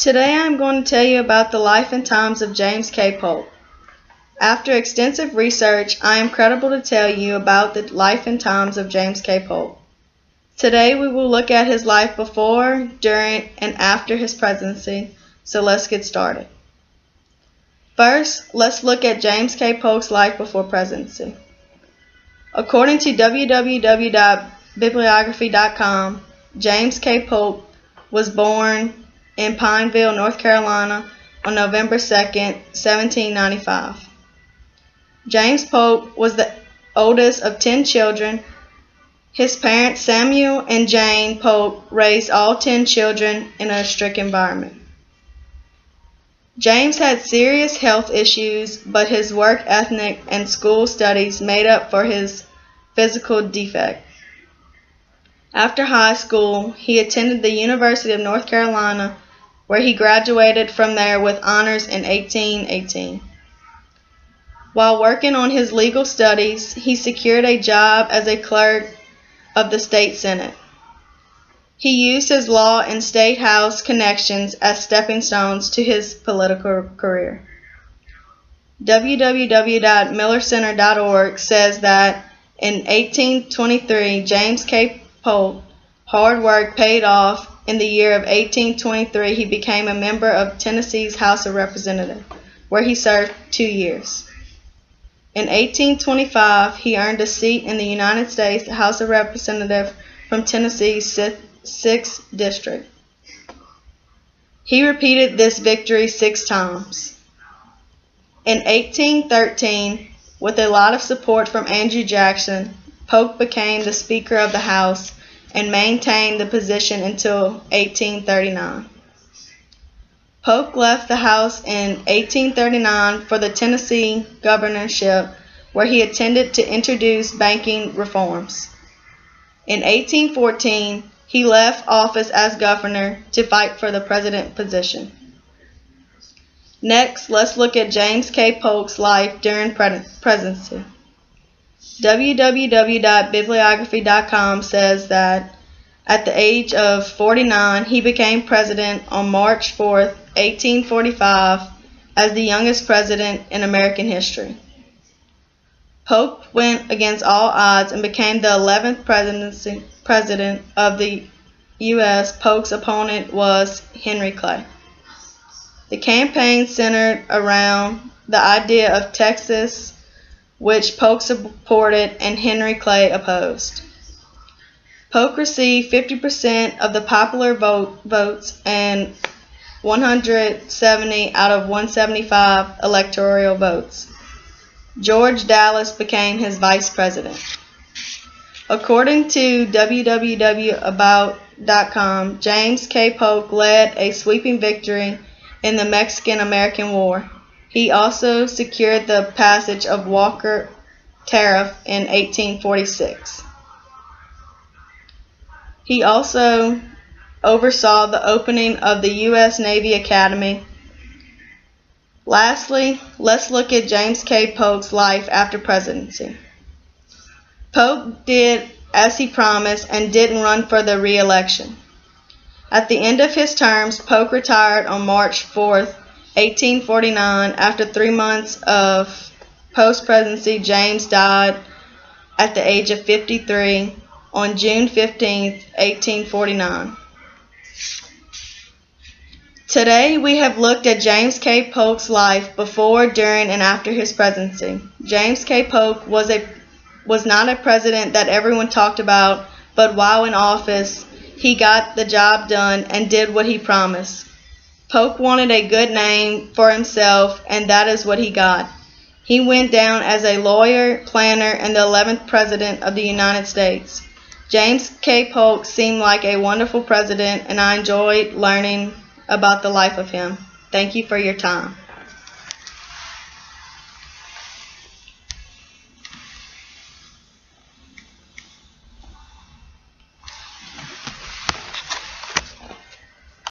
Today I am going to tell you about the life and times of James K. Polk. After extensive research, I am credible to tell you about the life and times of James K. Polk. Today we will look at his life before, during, and after his presidency, so let's get started. First, let's look at James K. Polk's life before presidency. According to www.bibliography.com, James K. Polk was born in Pineville, North Carolina on November 2, 1795. James Polk was the oldest of 10 children. His parents, Samuel and Jane Polk, raised all 10 children in a strict environment. James had serious health issues, but his work ethic and school studies made up for his physical defect. After high school, he attended the University of North Carolina, where he graduated from there with honors in 1818. While working on his legal studies, he secured a job as a clerk of the state senate. He used his law and state house connections as stepping stones to his political career. www.millercenter.org says that in 1823, James K. Polk hard work paid off. In the year of 1823, he became a member of Tennessee's House of Representatives, where he served 2 years. In 1825, he earned a seat in the United States House of Representatives from Tennessee's 6th District. He repeated this victory 6 times. In 1813, with a lot of support from Andrew Jackson, Polk became the Speaker of the House and maintained the position until 1839. Polk left the House in 1839 for the Tennessee governorship, where he intended to introduce banking reforms. In 1814, he left office as governor to fight for the president position. Next, let's look at James K. Polk's life during presidency. www.bibliography.com says that at the age of 49, he became president on March 4, 1845, as the youngest president in American history. Polk went against all odds and became the 11th president of the U.S. Polk's opponent was Henry Clay. The campaign centered around the idea of Texas, which Polk supported and Henry Clay opposed. Polk received 50% of the popular votes and 170 out of 175 electoral votes. George Dallas became his vice president. According to www.about.com, James K. Polk led a sweeping victory in the Mexican-American War. He also secured the passage of Walker Tariff in 1846. He also oversaw the opening of the U.S. Navy Academy. Lastly, let's look at James K. Polk's life after presidency. Polk did as he promised and didn't run for the re-election. At the end of his terms, Polk retired on March 4, 1849. After 3 months of post-presidency, James died at the age of 53 on June 15, 1849. Today we have looked at James K. Polk's life before, during, and after his presidency. James K. Polk was not a president that everyone talked about, but while in office, he got the job done and did what he promised. Polk wanted a good name for himself, and that is what he got. He went down as a lawyer, planner, and the 11th president of the United States. James K. Polk seemed like a wonderful president, and I enjoyed learning about the life of him. Thank you for your time.